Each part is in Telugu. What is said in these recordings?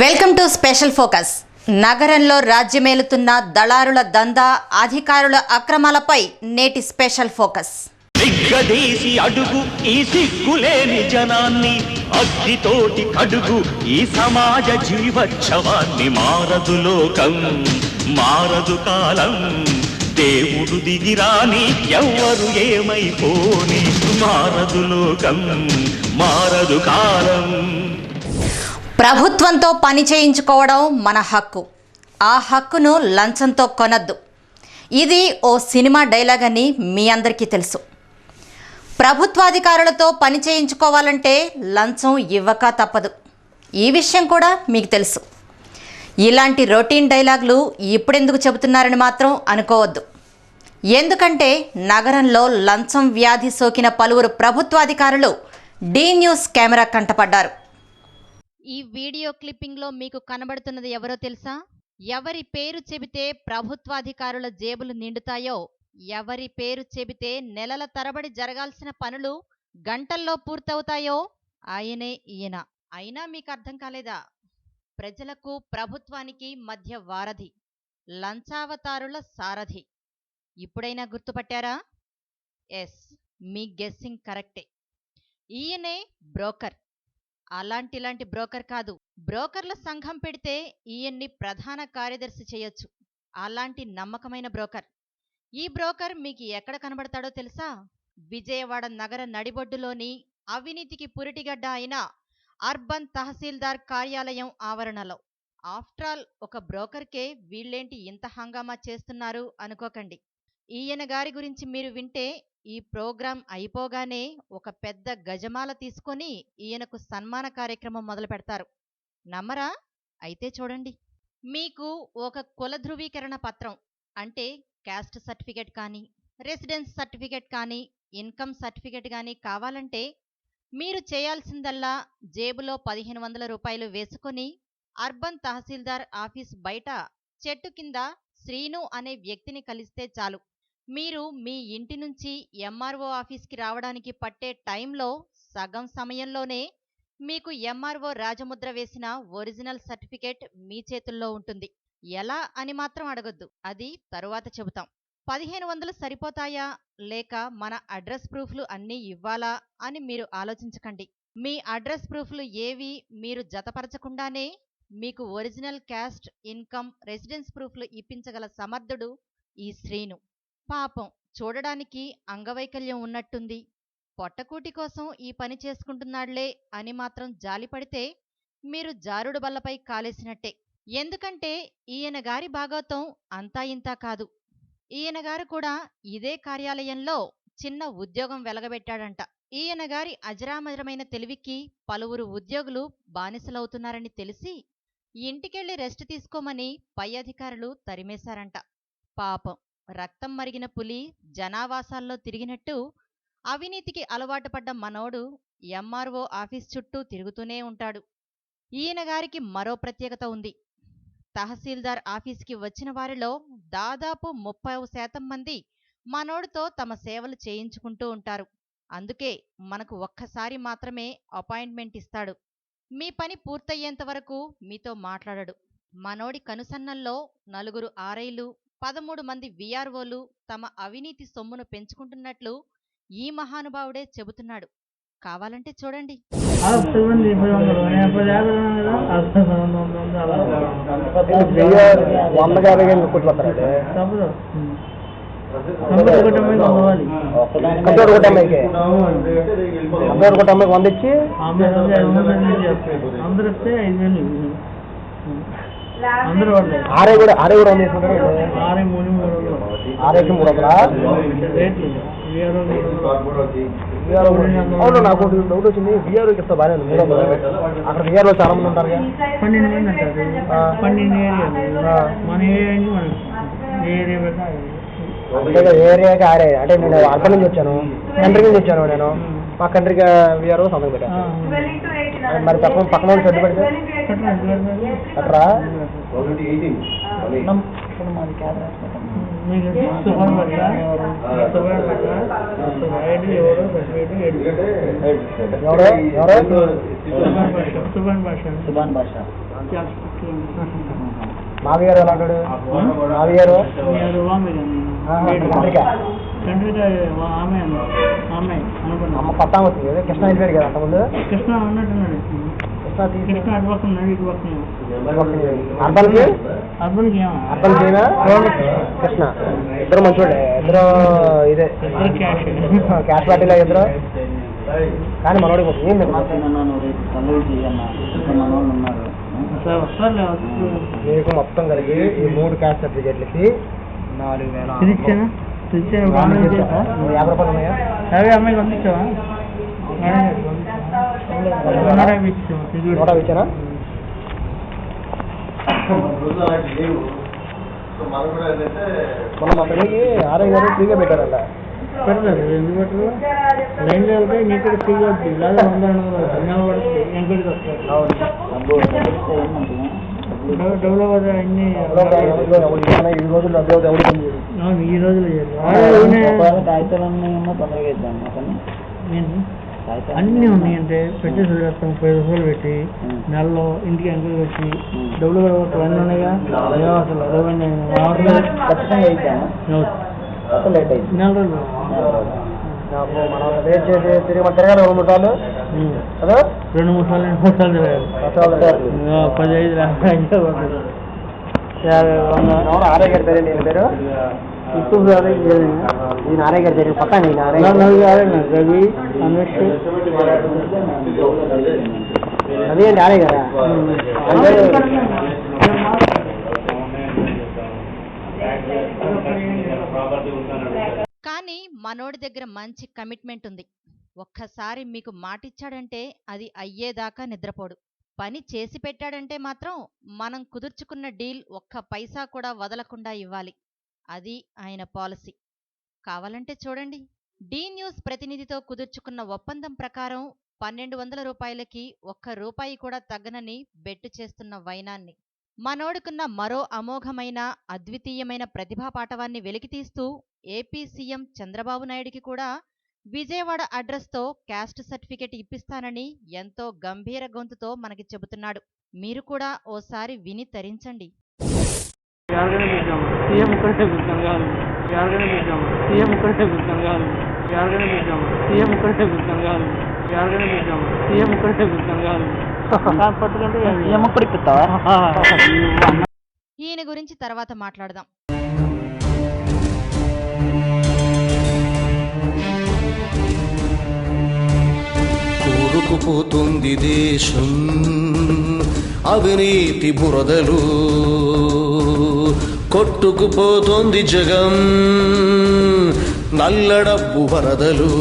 Welcome to special focus. నగరంలో రాజ్యమేలుతున్న దళారుల దందా, అధికారుల అక్రమాలపై నేటి స్పెషల్ ఫోకస్. దిగ్గదేసి అడుగు ఈ సిగ్గులేని జనాన్ని, అగ్గితోటి కడుగు ఈ సమాజ జీవోత్సవాన్ని. మారదు లోకం, మారదు కాలం, దేవుడు దిగిరాని ఎవ్వరు ఏమైపోని. మారదు లోకం, మారదు కాలం. ప్రభుత్వంతో పని చేయించుకోవడం మన హక్కు. ఆ హక్కును లంచంతో కొనద్దు. ఇది ఓ సినిమా డైలాగ్ అని మీ అందరికీ తెలుసు. ప్రభుత్వాధికారులతో పని చేయించుకోవాలంటే లంచం ఇవ్వక తప్పదు. ఈ విషయం కూడా మీకు తెలుసు. ఇలాంటి రొటీన్ డైలాగులు ఇప్పుడెందుకు చెబుతున్నారని మాత్రం అనుకోవద్దు. ఎందుకంటే నగరంలో లంచం వ్యాధి సోకిన పలువురు ప్రభుత్వాధికారులు డి న్యూస్ కెమెరా కంటపడ్డారు. ఈ వీడియో క్లిప్పింగ్లో మీకు కనబడుతున్నది ఎవరో తెలుసా? ఎవరి పేరు చెబితే ప్రభుత్వాధికారుల జేబులు నిండుతాయో, ఎవరి పేరు చెబితే నెలల తరబడి జరగాల్సిన పనులు గంటల్లో పూర్తవుతాయో ఆయనే ఈయన. అయినా మీకు అర్థం కాలేదా? ప్రజలకు ప్రభుత్వానికి మధ్య వారధి, లంచావతారుల సారథి. ఇప్పుడైనా గుర్తుపట్టారా? ఎస్, మీ గెస్సింగ్ కరెక్టే. ఈయనే బ్రోకర్. అలాంటి బ్రోకర్ కాదు. బ్రోకర్ల సంఘం పెడితే ఈయన్ని ప్రధాన కార్యదర్శి చేయొచ్చు. అలాంటి నమ్మకమైన బ్రోకర్. ఈ బ్రోకర్ మీకు ఎక్కడ కనబడతాడో తెలుసా? విజయవాడ నగర నడిబొడ్డులోని అవినీతికి పురిటిగడ్డ అయిన అర్బన్ తహసీల్దార్ కార్యాలయం ఆవరణలో. ఆఫ్టర్ ఆల్ ఒక బ్రోకర్కే వీళ్ళేంటి ఇంత హంగామా చేస్తున్నారు అనుకోకండి. ఈయన గారి గురించి మీరు వింటే ఈ ప్రోగ్రాం అయిపోగానే ఒక పెద్ద గజమాల తీసుకొని ఈయనకు సన్మాన కార్యక్రమం మొదలు పెడతారు. నమ్మరా? అయితే చూడండి. మీకు ఒక కుల ధృవీకరణ పత్రం అంటే క్యాస్ట్ సర్టిఫికేట్ కానీ, రెసిడెన్స్ సర్టిఫికేట్ కానీ, ఇన్కమ్ సర్టిఫికేట్ కానీ కావాలంటే మీరు చేయాల్సిందల్లా జేబులో 1500 రూపాయలు వేసుకొని అర్బన్ తహసీల్దార్ ఆఫీస్ బయట చెట్టు కింద శ్రీను అనే వ్యక్తిని కలిస్తే చాలు. మీరు మీ ఇంటి నుంచి ఎంఆర్ఓ ఆఫీస్కి రావడానికి పట్టే టైంలో సగం సమయంలోనే మీకు ఎంఆర్ఓ రాజముద్ర వేసిన ఒరిజినల్ సర్టిఫికేట్ మీ చేతుల్లో ఉంటుంది. ఎలా అని మాత్రం అడగొద్దు, అది తరువాత చెబుతాం. 1500 సరిపోతాయా లేక మన అడ్రస్ ప్రూఫ్లు అన్నీ ఇవ్వాలా అని మీరు ఆలోచించకండి. మీ అడ్రస్ ప్రూఫ్లు ఏవి మీరు జతపరచకుండానే మీకు ఒరిజినల్ క్యాస్ట్, ఇన్కమ్, రెసిడెన్స్ ప్రూఫ్లు ఇప్పించగల సమర్థుడు ఈ శ్రీను. పాపం, చూడడానికి అంగవైకల్యం ఉన్నట్టుంది, పొట్టకూటి కోసం ఈ పని చేసుకుంటున్నాడులే అని మాత్రం జాలిపడితే మీరు జారుడు బల్లపై కాలేసినట్టే. ఎందుకంటే ఈయన గారి భాగవతం అంతా ఇంతా కాదు. ఈయన గారు కూడా ఇదే కార్యాలయంలో చిన్న ఉద్యోగం వెలగబెట్టాడంట. ఈయన గారి అజరామజరమైన తెలివికి పలువురు ఉద్యోగులు బానిసలవుతున్నారని తెలిసి ఇంటికెళ్ళి రెస్ట్ తీసుకోమని పై అధికారులు తరిమేశారంట. పాపం, రక్తం మరిగిన పులి జనావాసాల్లో తిరిగినట్టు అవినీతికి అలవాటు పడ్డ మనోడు ఎంఆర్ఓ ఆఫీస్ చుట్టూ తిరుగుతూనే ఉంటాడు. ఈయన గారికి మరో ప్రత్యేకత ఉంది. తహసీల్దార్ ఆఫీస్కి వచ్చిన వారిలో దాదాపు 30% మంది మనోడితో తమ సేవలు చేయించుకుంటూ ఉంటారు. అందుకే మనకు ఒక్కసారి మాత్రమే అపాయింట్మెంట్ ఇస్తాడు. మీ పని పూర్తయ్యేంత వరకు మీతో మాట్లాడడు. మనోడి కనుసన్నల్లో 4 ఆర్ఐలు, 13 మంది విఆర్ఓలు తమ అవినీతి సొమ్మును పెంచుకుంటున్నట్లు ఈ మహానుభావుడే చెబుతున్నాడు. కావాలంటే చూడండి. అవును, నాకు డౌట్ వచ్చింది. విఆర్ఓ చెప్తా బాగా అక్కడ విఆర్ఓ చాలా మంది ఉంటారు. 12 ఏరియాకి ఆరే అంటే నేను అక్కడ నుంచి వచ్చాను, కంట్రీ నుంచి వచ్చాను. నేను మా కంట్రీకి విఆర్ఓ సంతకం పెట్టాను. మరి పక్కన చెట్టు పెడితే అట్రా హాస్పిటల్ మాది క్యాన్సర్ హాస్పిటల్. సుభాన్ భాష. మావి గారు ఎలా అంటాడు? మావి గారు అమ్మ కొత్త అవుతుంది కదా, కృష్ణ అయిపోయాడు కదా అంతకుముందు. కృష్ణ ఉన్నట్టున్నాడు. కృష్ణ అటు పక్క ఉన్నాడు, ఇటు పక్క అర్బన్కి అర్బన్కి అర్బన్ చేయనా కృష్ణ ఇద్దరు మంచోడే, ఇద్దరు ఇదే క్యాష్ పార్టీలో ఇద్దరు. కానీ మనోడికి ఏం లేదు. మీకు మొత్తం కలిగి ఈ 3 క్యాస్ట్ సర్టిఫికేట్లకి 4,000. 50 రూపాయలు ఉన్నాయా? అమ్మాయికి పంపించావా? 100 ఇచ్చానా? మొన్న మా పెళ్ళికి ఆర్ఐ గారు ఫ్రీగా పెట్టారంట. పెడతారు ఎందుకు పెట్టరు? లైన్లో వెళ్తే నీకు ఫ్రీగా వస్తుంది, లేదా 100 పడుతుంది. ఎంకడికి డెవలప్ అవుతాయి అన్ని. ఈ రోజుల్లో అవును, ఈ రోజులు కాగితాలన్నీ తొందరగా ఇద్దాం అన్నీ ఉన్నాయంటే పెట్టేసి వదిలేస్తాం. 10 రూపాయలు పెట్టి నెలలో ఇంటికి ఎంకరేజ్ పెట్టి డబ్బులు కూడా అన్నీ ఉన్నాయిగా. అసలు ఖచ్చితంగా ఇద్దాము. లేట్ అయింది. నెల రోజులు మనం వెయిట్ చేసి తిరగాలి 2-3 సార్లు కదా. 2-3 సార్లు తిరగాలి. 15 ఎవరు ఆర్ఐ గారి పేరు? నేను పేరు ఈ నారాయణ గారి పేరు పక్క రవి అన్వేష్ అదే నారాయణ గారా? కానీ మనోడి దగ్గర మంచి కమిట్మెంట్ ఉంది. ఒక్కసారి మీకు మాటిచ్చాడంటే అది అయ్యేదాకా నిద్రపోడు. పని చేసి పెట్టాడంటే మాత్రం మనం కుదుర్చుకున్న డీల్ ఒక్క పైసా కూడా వదలకుండా ఇవ్వాలి. అది ఆయన పాలసీ. కావాలంటే చూడండి. డి న్యూస్ ప్రతినిధితో కుదుర్చుకున్న ఒప్పందం ప్రకారం 1,200 రూపాయలకి ₹1 కూడా తగ్గనని బెట్టు చేస్తున్న వైనాన్ని. మనోడుకున్న మరో అమోఘమైన అద్వితీయమైన ప్రతిభా పాటవాన్ని వెలికితీస్తూ ఏపీ సీఎం చంద్రబాబు నాయుడికి కూడా విజయవాడ అడ్రస్తో క్యాస్ట్ సర్టిఫికెట్ ఇప్పిస్తానని ఎంతో గంభీర గొంతుతో మనకి చెబుతున్నాడు. మీరు కూడా ఓసారి విని తరించండి. ఈయన గురించి తర్వాత మాట్లాడదాం. కూరుకుపోతుంది దేశం అవినీతి బురదలు, కొట్టుకుపోతుంది జగం నల్లడబ్బు వరదలు.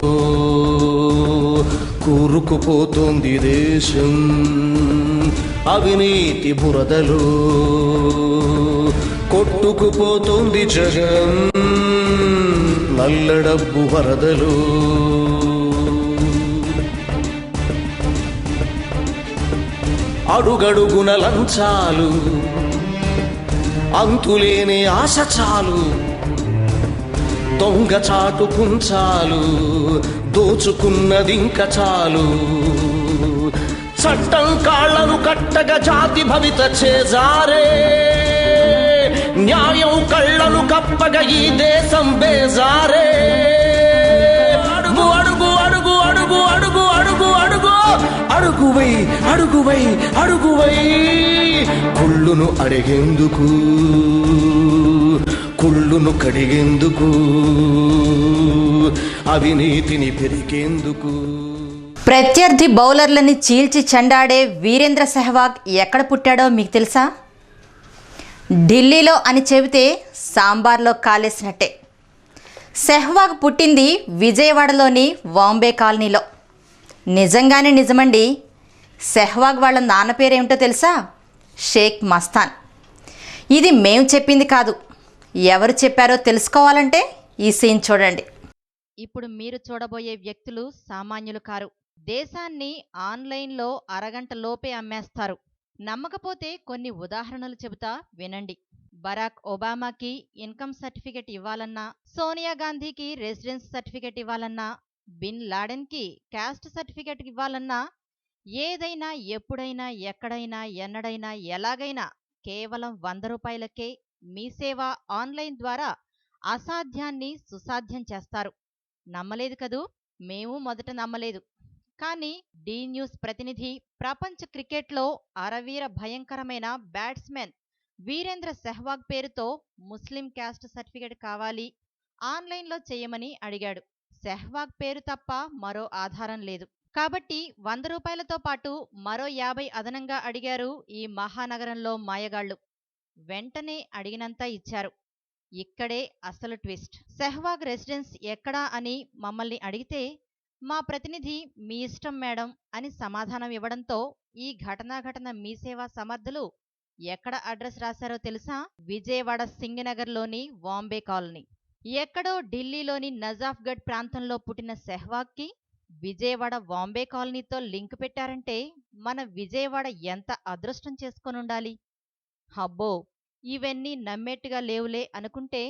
కూరుకుపోతుంది దేశం అవినీతి బురదలు, కొట్టుకుపోతుంది జగం నల్లడబ్బు వరదలు. అడుగడుగున లంచాలు, అంతులేని ఆశ చాలు, దొంగ చాటు కుంచాలు, దోచుకున్నదింక చాలు. చట్టం కాళ్లను కట్టగా జాతి భవిత చేజారే, న్యాయం కళ్ళను కప్పగా ఈ దేశం బేజారే. అడుగు అడుగు అడుగు అడుగు అడుగు అడుగు అడుగు అడుగువై అడుగువై అడుగువై కుళ్ళును అడిగేందుకు, కుళ్ళును కడిగేందుకు, అవినీతిని పెరిగేందుకు. ప్రత్యర్థి బౌలర్లని చీల్చి చెండాడే వీరేంద్ర సెహ్వాగ్ ఎక్కడ పుట్టాడో మీకు తెలుసా? ఢిల్లీలో అని చెబితే సాంబార్లో కాలేసినట్టే. సెహ్వాగ్ పుట్టింది విజయవాడలోని వాంబే కాలనీలో. నిజంగానే నిజమండి. సెహ్వాగ్ వాళ్ళ నాన్న పేరేమిటో తెలుసా? షేక్ మస్తాన్. ఇది మేం చెప్పింది కాదు. ఎవరు చెప్పారో తెలుసుకోవాలంటే ఈ సీన్ చూడండి. ఇప్పుడు మీరు చూడబోయే వ్యక్తులు సామాన్యులు కారు. దేశాన్ని ఆన్లైన్లో అరగంట లోపే అమ్మేస్తారు. నమ్మకపోతే కొన్ని ఉదాహరణలు చెబుతా వినండి. బరాక్ ఒబామాకి ఇన్కమ్ సర్టిఫికెట్ ఇవ్వాలన్నా, సోనియా గాంధీకి రెసిడెన్స్ సర్టిఫికెట్ ఇవ్వాలన్నా, బిన్ లాడెన్కి క్యాస్ట్ సర్టిఫికెట్ ఇవ్వాలన్నా, ఏదైనా ఎప్పుడైనా ఎక్కడైనా ఎన్నడైనా ఎలాగైనా కేవలం 100 రూపాయలకే మీ సేవ ఆన్లైన్ ద్వారా అసాధ్యాన్ని సుసాధ్యం చేస్తారు. నమ్మలేదు కదూ? మేము మొదట నమ్మలేదు. కానీ డి న్యూస్ ప్రతినిధి ప్రపంచ క్రికెట్లో అరవీర భయంకరమైన బ్యాట్స్మెన్ వీరేంద్ర సెహ్వాగ్ పేరుతో ముస్లిం క్యాస్ట్ సర్టిఫికెట్ కావాలి, ఆన్లైన్లో చేయమని అడిగాడు. సెహ్వాగ్ పేరు తప్ప మరో ఆధారం లేదు. కాబట్టి 100 రూపాయలతో పాటు మరో 50 అదనంగా అడిగారు ఈ మహానగరంలో మాయగాళ్లు. వెంటనే అడిగినంత ఇచ్చారు. ఇక్కడే అసలు ట్విస్ట్. సెహ్వాగ్ రెసిడెన్స్ ఎక్కడా అని మమ్మల్ని అడిగితే మా ప్రతినిధి మీ ఇష్టం మేడం అని సమాధానం ఇవ్వడంతో ఈ ఘటన మీ సేవా సమర్థులు ఎక్కడ అడ్రస్ రాశారో తెలుసా? విజయవాడ సింగనగర్లోని వాంబే కాలనీ. ఎక్కడో ఢిల్లీలోని నజాఫ్గఢ్ ప్రాంతంలో పుట్టిన సెహ్వాగ్కి విజయవాడ వాంబే కాలనీతో లింక్ పెట్టారంటే మన విజయవాడ ఎంత అదృష్టం చేసుకొనుండాలి. హబ్బో, ఇవన్నీ నమ్మేట్టుగా లేవులే అనుకుంటే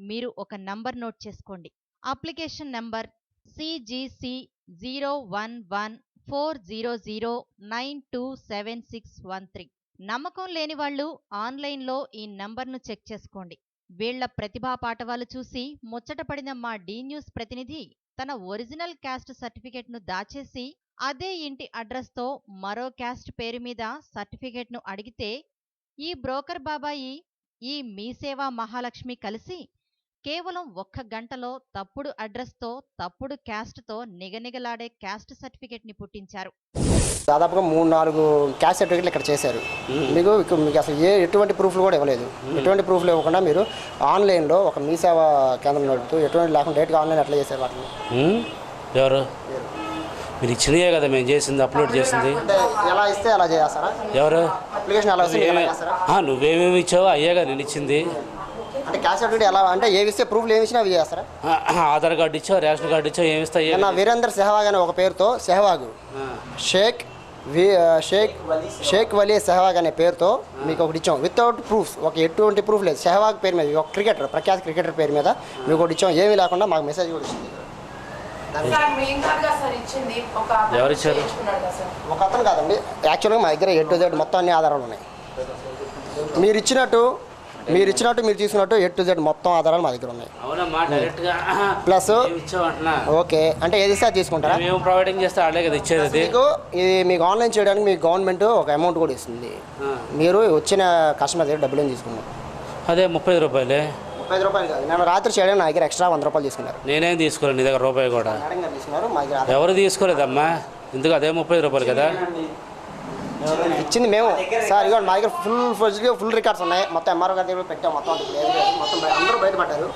మీరు ఒక నంబర్ నోట్ చేసుకోండి. Application number CGC011400927613. నమ్మకం లేని వాళ్ళు ఆన్లైన్లో ఈ నంబర్ను చెక్ చేసుకోండి. వీళ్ల ప్రతిభా పాటవాలు చూసి ముచ్చటపడిన మా డి న్యూస్ ప్రతినిధి తన ఒరిజినల్ క్యాస్ట్ సర్టిఫికెట్ను దాచేసి అదే ఇంటి అడ్రస్తో మరో క్యాస్ట్ పేరు మీద సర్టిఫికెట్ను అడిగితే ఈ బ్రోకర్ బాబాయి, ఈ మీ సేవా మహాలక్ష్మి కలిసి కేవలం 1 గంటలో తప్పుడు అడ్రస్తో తప్పుడు క్యాస్ట్తో నిగనిగలాడే క్యాస్ట్ సర్టిఫికెట్ని పుట్టించారు. దాదాపుగా 3-4 క్యాస్ట్ సర్టిఫికెట్లు ఇక్కడ చేశారు. మీకు అసలు ఎటువంటి ప్రూఫ్లు కూడా ఇవ్వలేదు. ఎటువంటి ప్రూఫ్లు ఇవ్వకుండా మీరు ఆన్లైన్లో ఒక మీ సేవా కేంద్రం నడుపుతూ ఎటువంటి లేకుండా డైరెక్ట్గా ఆన్లైన్ ఎట్లా చేశారు వాటిని? ఎవరు మీరు ఇచ్చినయే కదా మేము చేసింది, అప్లోడ్ చేసింది. అంటే ఎలా ఇస్తే అలా చేస్తారా? ఎవరు అప్లికేషన్ ఎలా వస్తే నువ్వేమేమి ఇచ్చావో అయ్యేగా నేను ఇచ్చింది. అంటే క్యాస్ట్ సర్టిఫికేట్ ఎలా అంటే ఏవి ఇస్తే ప్రూఫ్లు ఏమి ఇచ్చినా అవి చేస్తారా? ఆధార్ కార్డు ఇచ్చావు, రేషన్ కార్డు ఇచ్చావు, ఏమి ఇస్తా? వీరేందర్ సెహ్వాగ్ అనే ఒక పేరుతో సెహ్వాగ్ షేక్ వలీ సెహ్వాగ్ అనే పేరుతో మీకు ఒకటి ఇచ్చాం. వితౌట్ ప్రూఫ్స్, ఎటువంటి ప్రూఫ్ లేదు. సెహ్వాగ్ పేరు మీద ఒక క్రికెటర్, ప్రఖ్యాత క్రికెటర్ పేరు మీద మీకు ఒకటి ఇచ్చాం. ఏమీ లేకుండా మాకు మెసేజ్ కూడా ఇచ్చింది. ఎవరు ఇచ్చారు? ఒక అతను కాదండి, యాక్చువల్గా మా దగ్గర A to Z మొత్తం అన్ని ఆధారాలు ఉన్నాయి. మీరు ఇచ్చినట్టు మీరు తీసుకున్నట్టు A to Z మొత్తం ఆధారాలు మా దగ్గర ఉన్నాయి. ప్లస్ ఓకే అంటే ఏది సార్ తీసుకుంటారా? మేము ప్రొవైడింగ్ చేస్తే అదే కదా ఇచ్చేది. మీకు ఆన్లైన్ చేయడానికి మీకు గవర్నమెంట్ ఒక అమౌంట్ కూడా ఇస్తుంది. మీరు వచ్చిన కస్టమర్ దగ్గర డబ్బులు ఏం తీసుకున్నారు? అదే 30 రూపాయలే. 30 రూపాయలు కాదు, నేను రాత్రి చేయడానికి నా దగ్గర ఎక్స్ట్రా 100 రూపాయలు తీసుకున్నారు. నేనేం తీసుకోలేదు నీ దగ్గర రూపాయి కూడా. తీసుకున్నారు మా దగ్గర. ఎవరు తీసుకోలేదమ్మా, ఎందుకు? అదే 30 రూపాయలు కదా ఇచ్చింది మేము. సార్ ఇక మా దగ్గర ఫుల్ రికార్డ్స్ ఉన్నాయి. మొత్తం ఎంఆర్ఓ గారి దగ్గర పెట్టాం. మొత్తం అందరూ బయటపడ్డారు.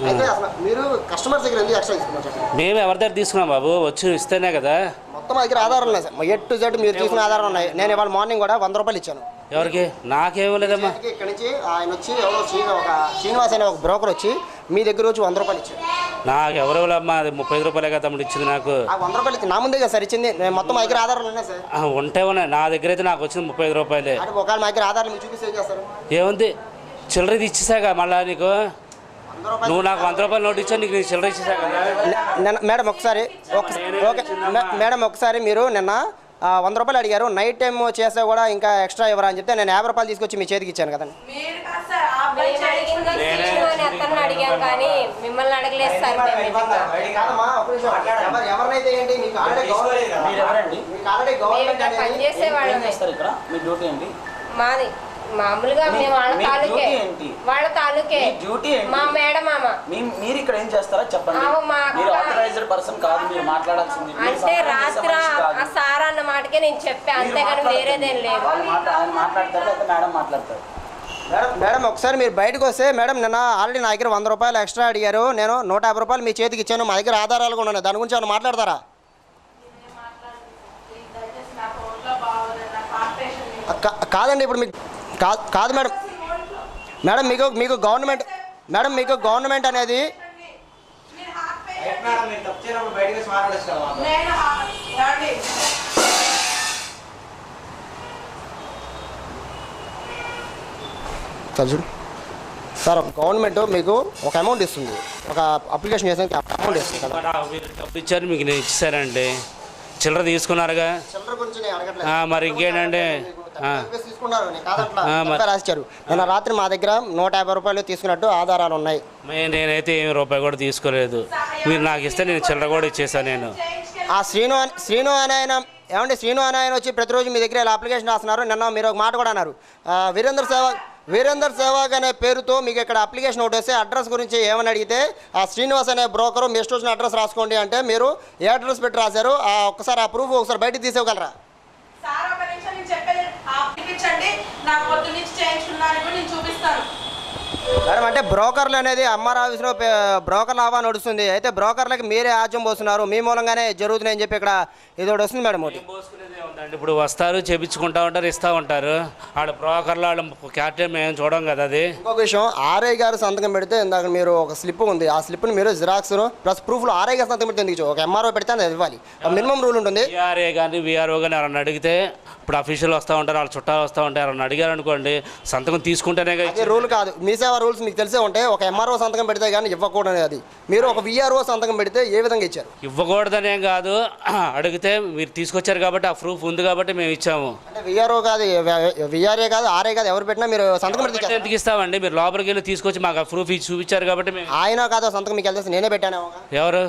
అయితే అసలు మీరు కస్టమర్స్ దగ్గర ఎందుకు ఎక్స్ట్రా తీసుకున్నారు? మేము ఎవరి దగ్గర తీసుకున్నాం బాబు? వచ్చి ఇస్తేనే కదా. మొత్తం మా దగ్గర ఆధారాలు ఉన్నాయి సార్. A to Z మీరు తీసుకున్న ఆధారాలు ఉన్నాయి. నేను ఇవాళ మార్నింగ్ కూడా 100 రూపాయలు ఇచ్చాను. ఎవరికి? నాకేమో లేదమ్మా. ఇక్కడ నుంచి ఆయన వచ్చి ఒక శ్రీనివాస్ అనే ఒక బ్రోకర్ వచ్చి మీ దగ్గర వచ్చి 100 రూపాయలు ఇచ్చారు. నాకు ఎవరెవరమ్మా? అది 30 రూపాయలే కదా తమ్ముడు ఇచ్చింది నాకు. 100 రూపాయలు ఇచ్చింది నా ముందే కదా సార్ ఇచ్చింది. నేను మొత్తం మా దగ్గర ఆధారాలు ఉన్నాయి సార్. ఉంటే ఉన్నాయి. నా దగ్గర అయితే నాకు వచ్చింది 30 రూపాయలే. ఒకవేళ మా దగ్గర ఆధారాలు మీరు చూపిస్తే ఏం చేస్తారు? ఏముంది, చిల్లరది ఇచ్చేసాగా మళ్ళా నీకు. నువ్వు నాకు 100 రూపాయలు నోట్ ఇచ్చా, నీకు చిల్లర ఇచ్చేసా కదా. మేడం ఒకసారి మీరు నిన్న 100 రూపాయలు అడిగారు. నైట్ టైం చేస్తే కూడా ఇంకా ఎక్స్ట్రా ఇవ్వరా అని చెప్తే నేను 50 రూపాయలు తీసుకొచ్చి మీ చేతికి ఇచ్చాను కదండి. ఎవరినైతే ఏంటి మీకు మాది మామూలుగా వాళ్ళ తాలూకే మా మేడం మీరు ఇక్కడ ఏం చేస్తారా చెప్పండి. మీరు ఆథరైజ్డ్ పర్సన్ కాదు, మీరు మాట్లాడాల్సింది. అంటే రాత్రి ఆ సార్ అన్న మాటకే నేను చెప్పా, అంతేగాని వేరేదేం లేదు. ఆయన మాట్లాడతారు లేదా మేడం మాట్లాడతారు? మేడం ఒకసారి మీరు బయటకు వస్తే, మేడం నిన్న ఆల్రెడీ నా దగ్గర 100 రూపాయలు ఎక్స్ట్రా అడిగారు, నేను 150 రూపాయలు మీ చేతికి ఇచ్చాను, మా దగ్గర ఆధారాలు కూడా ఉన్నాయి, దాని గురించి ఏమైనా మాట్లాడతారా? కాదండి, ఇప్పుడు మీకు కాదు మేడం. మీకు గవర్నమెంట్ అనేది చూడు సార్ గవర్నమెంట్ మీకు ఒక అమౌంట్ ఇస్తుంది, ఒక అప్లికేషన్ చేసానికి అమౌంట్ ఇస్తుంది కదా. మీరు డబ్బులు ఇచ్చారు, మీకు నేను ఇచ్చేసారండి. చిల్లర తీసుకున్నారుగా. చిల్లర గురించి నేను అడగట్లేదు. మరి ఇంకేంటండి. తీసుకున్నారు రాసిచ్చారు. నిన్న రాత్రి మా దగ్గర 150 రూపాయలు తీసుకున్నట్టు ఆధారాలు ఉన్నాయి. నేనైతే ఏమి రూపాయి కూడా తీసుకోలేదు. మీరు నాకు ఇస్తే నేను చిల్లర కూడా ఇచ్చేసాను. నేను ఆ శ్రీను అనే ఆయన ఏమంటే శ్రీను అనే ఆయన వచ్చి ప్రతిరోజు మీ దగ్గర ఇలా అప్లికేషన్ రాస్తున్నారు. నిన్న మీరు ఒక మాట కూడా అన్నారు, వీరేందర్ సేవాగ్ అనే పేరుతో మీకు ఇక్కడ అప్లికేషన్ ఒకటి వస్తే అడ్రస్ గురించి ఏమని అడిగితే ఆ శ్రీనివాస్ అనే బ్రోకరు మీ ఇష్టం వచ్చిన అడ్రస్ రాసుకోండి అంటే మీరు ఏ అడ్రస్ పెట్టి రాశారు, ఒక్కసారి ఆ ప్రూఫ్ ఒకసారి బయటికి తీసేయగలరా? మేడం అంటే బ్రోకర్లు అనేది అమ్మార్ ఆఫీస్లో బ్రోకర్ల ఆహ్వా నడుస్తుంది. అయితే బ్రోకర్లకి మీరే ఆజ్యం పోస్తున్నారు, మీ మూలంగానే జరుగుతున్నాయని చెప్పి ఇక్కడ ఇది ఒకటి వస్తుంది మేడం. ఒకటి ఇప్పుడు వస్తారు, చేపించుకుంటా ఉంటారు, ఇస్తూ ఉంటారు. వాళ్ళ బ్రోకర్లు వాళ్ళ క్యారెక్టర్ మేము చూడం కదా. అది ఇంకొక విషయం, ఆర్ఐ గారు సంతకం పెడితే ఇందాక మీరు ఒక స్లిప్ ఉంది, ఆ స్లిప్ని మీరు జిరాక్స్ ప్లస్ ప్రూఫ్లు ఆర్ఐ గారు సంతకం పెడితే ఎందుకు ఒక ఎంఆర్ఓ పెడితే అది ఇవ్వాలి. మినిమం రూల్ ఉంటుంది. విఆర్ఏ కానీ విఆర్ఓ కానీ ఎవరన్నా అడిగితే ఇప్పుడు అఫీషియల్ వస్తూ ఉంటారు, వాళ్ళ చుట్టాలు వస్తూ ఉంటారు, ఎవరన్నా అడిగారు అనుకోండి సంతకం తీసుకుంటేనే. అది రూల్ కాదు, మీ సేవా రూల్స్ మీకు తెలిసే ఉంటే ఒక ఎంఆర్ఓ సంతకం పెడితే కానీ ఇవ్వకూడదు. అది మీరు ఒక విఆర్ఓ సంతకం పెడితే ఏ విధంగా ఇచ్చారు? ఇవ్వకూడదనేం కాదు, అడిగితే మీరు తీసుకొచ్చారు కాబట్టి ఆ ప్రూఫ్ ఉంది కాబట్టి మేము ఇచ్చాము. అంటే విఆర్ఓ కాదు, విఆర్ఏ కాదు, ఆర్ఏ కాదు, ఎవరు పెట్టినా మీరు సంతకం పెడితే ఎందుకు ఇస్తామండి? మీరు లోపలికి వెళ్ళి తీసుకొచ్చి మాకు ఆ ప్రూఫ్ ఇచ్చి చూపించారు కాబట్టి మేము. ఆయన కాదు సంతకం మీకు వెళ్తే నేనే పెట్టాను. ఎవరు?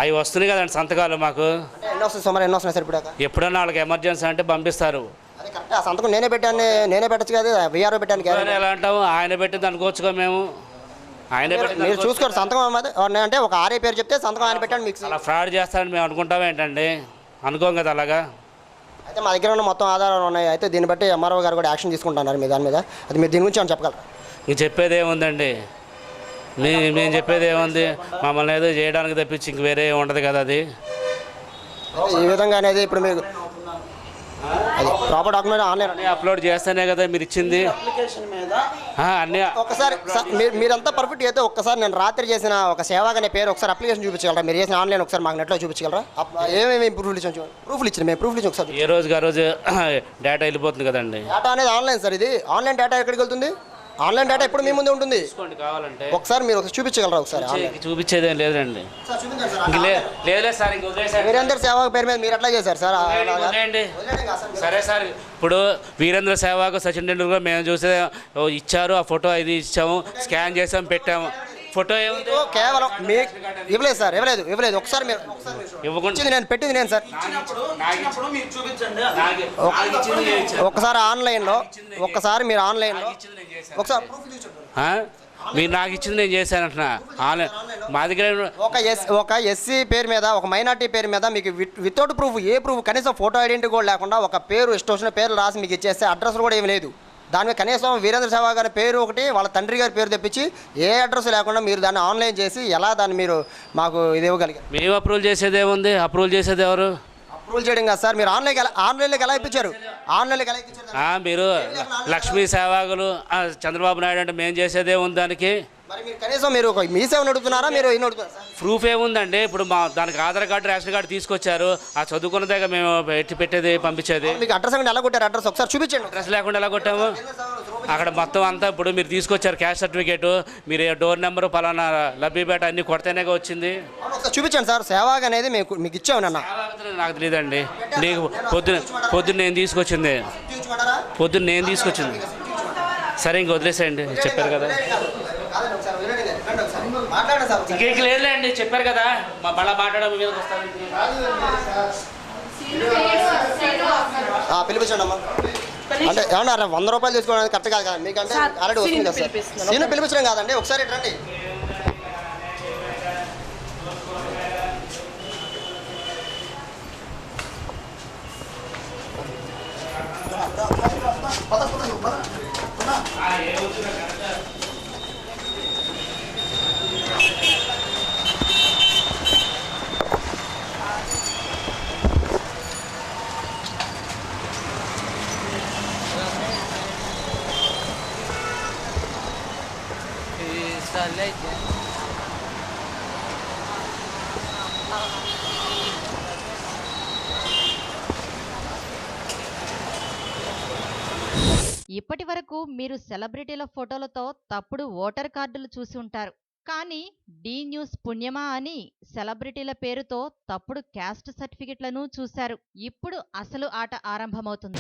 అవి వస్తున్నాయి కదండి సంతకాలు మాకు. ఎన్నో వస్తుంది సుమారు, ఎన్నో వస్తున్నాయి సార్ ఇప్పుడు? ఎప్పుడన్నా వాళ్ళకి ఎమర్జెన్సీ అంటే పంపిస్తారు. అది కరెక్ట్, ఆ సంతకం నేనే పెట్టాను, నేనే పెట్టచ్చు కదా, విఆర్ఓ పెట్టాను. ఎలా అంటాము? ఆయన పెట్టింది అనుకోవచ్చుగా మేము. ఆయన మీరు చూసుకోండి సంతకం అంటే ఒక ఆర్ఏ పేరు చెప్తే సంతకం ఆయన పెట్టండి. మీకు అలా ఫ్రాడ్ చేస్తారని మేము అనుకుంటాం ఏంటండి? అనుకోం కదా అలాగా. అయితే మా దగ్గర ఉన్న మొత్తం ఆధారాలు ఉన్నాయి. అయితే దీన్ని బట్టి ఎంఆర్ఓ గారు కూడా యాక్షన్ తీసుకుంటున్నారు మీ దాని మీద. అది మీరు దీని గురించి అని చెప్పగలరా? మీకు చెప్పేది ఏముందండి? మేము చెప్పేది ఏముంది? మమ్మల్ని ఏదో చేయడానికి తప్పించి ఇంక వేరే ఉండదు కదా. అది ఈ విధంగా అనేది ఇప్పుడు మీకు అది ప్రాపర్ డాక్యుమెంట్ ఆన్లైన్ అప్లోడ్ చేస్తేనే కదా మీరు ఇచ్చింది. అన్నీ ఒక్కసారి మీరంతా పర్ఫెక్ట్ అయితే ఒక్కసారి నేను రాత్రి చేసిన ఒక సేవాగ్ అనే పేరు ఒకసారి అప్లికేషన్ చూపించగలరా? మీరు చేసిన ఆన్లైన్ ఒకసారి మాకు నెట్లో చూపించగలరా? ఏమేమి ప్రూఫ్లు ఇచ్చాను? ప్రూఫ్లు ఇచ్చిన మేము ప్రూఫ్లు ఇచ్చి ఒకసారి ఏ రోజుకి ఆ రోజు డేటా వెళ్ళిపోతుంది కదండి. డేటా అనేది ఆన్లైన్ సార్. ఇది ఆన్లైన్ డేటా ఎక్కడికి వెళ్తుంది? ఆన్లైన్ డేటా ఎప్పుడు మీ ముందే ఉంటుంది. కావాలంటే ఒకసారి మీరు చూపించగలరా? ఒకసారి చూపించేదేం లేదండి. లేదు సార్, వీరేందర్ సేవాగ్ పేరు మీద మీరు ఎట్లా చేశారు సార్? సరే సార్, ఇప్పుడు వీరేంద్ర సేవాగ్ సచిన్ టెండూల్కర్ మేము చూసే ఇచ్చారు, ఆ ఫోటో ఇది ఇచ్చాము, స్కాన్ చేసాము, పెట్టాము. ఫోటో ఏముంది? కేవలం ఇవ్వలేదు సార్, ఇవ్వలేదు. ఒకసారి మీరు ఇవ్వకుండా నేను పెట్టింది నేను సార్. ఒకసారి ఆన్లైన్లో ఒక్కసారి మీరు ఆన్లైన్లో ఒకసారి మీరు నాకు ఇచ్చింది నేను చేశానంటున్నా. ఆన్లైన్ మా దగ్గర ఒక ఎస్సీ పేరు మీద, ఒక మైనార్టీ పేరు మీద మీకు వితౌట్ ప్రూఫ్, ఏ ప్రూఫ్ కనీసం ఫోటో ఐడెంటిటీ కూడా లేకుండా ఒక పేరు ఇష్టం వచ్చిన పేర్లు రాసి మీకు ఇచ్చేస్తే అడ్రస్ కూడా ఏమి లేదు. దాని మీద కనీసం వీరేంద్ర సేవాగ్ గారి పేరు ఒకటి, వాళ్ళ తండ్రి గారి పేరు తెప్పించి ఏ అడ్రస్ లేకుండా మీరు దాన్ని ఆన్లైన్ చేసి ఎలా దాన్ని మీరు మాకు ఇది ఇవ్వగలిగారు? మేము అప్రూవల్ చేసేది ఏముంది? అప్రూవల్ చేసేది ఎవరు? అప్రూవల్ చేయడం కాదు సార్, మీరు ఆన్లైన్లోకి ఎలా ఇప్పించారు? ఆన్లైన్లోకి ఎలా ఇప్పించారు? మీరు లక్ష్మీ సేవాగులు చంద్రబాబు నాయుడు అంటే మేము చేసేదే ఉంది దానికి. మరి మీరు కనీసం మీరు మీ సేవను అడుగుతున్నారా, మీరు ఇన్ని అడుగుతున్నారా? ప్రూఫ్ ఏముందండి? ఇప్పుడు మా దానికి ఆధార్ కార్డు, రేషన్ కార్డు తీసుకొచ్చారు, ఆ చదువుకున్నదేగా మేము పెట్టేది పంపించేది. మీకు అడ్రస్ అండి ఎలా కొట్టారు? అడ్రస్ ఒకసారి చూపించండి. అడ్రస్ లేకుండా ఎలా కొట్టాము? అక్కడ మొత్తం అంతా ఇప్పుడు మీరు తీసుకొచ్చారు క్యాస్ట్ సర్టిఫికేట్, మీరు డోర్ నెంబరు పలానా లబ్బిపేట అన్ని కొడితేనే వచ్చింది. చూపించండి సార్. సేవాగ్ అనేది మీకు ఇచ్చాము అన్న. నాకు తెలియదండి. నీకు పొద్దున్న నేను తీసుకొచ్చింది. సరే ఇంక వదిలేసేయండి, చెప్పారు కదా. ఇంకేం లేదులేండి, చెప్పారు కదా. మళ్ళీ మాట్లాడడం మీదకి వస్తాను. పిలిపించండి అమ్మా. అంటే ఏమన్నా 100 రూపాయలు తీసుకోవడానికి కరెక్ట్ కాదు కదా మీకంటే ఆల్రెడీ వస్తుంది కదా సార్. సీను పిలిపించడం కాదండి, ఒకసారి రండి. ఇప్పటి వరకు మీరు సెలబ్రిటీల ఫోటోలతో తప్పుడు ఓటర్ కార్డులు చూసి ఉంటారు. కానీ డి న్యూస్ పుణ్యమా అని సెలబ్రిటీల పేరుతో తప్పుడు క్యాస్ట్ సర్టిఫికెట్లను చూశారు. ఇప్పుడు అసలు ఆట ఆరంభమవుతుంది.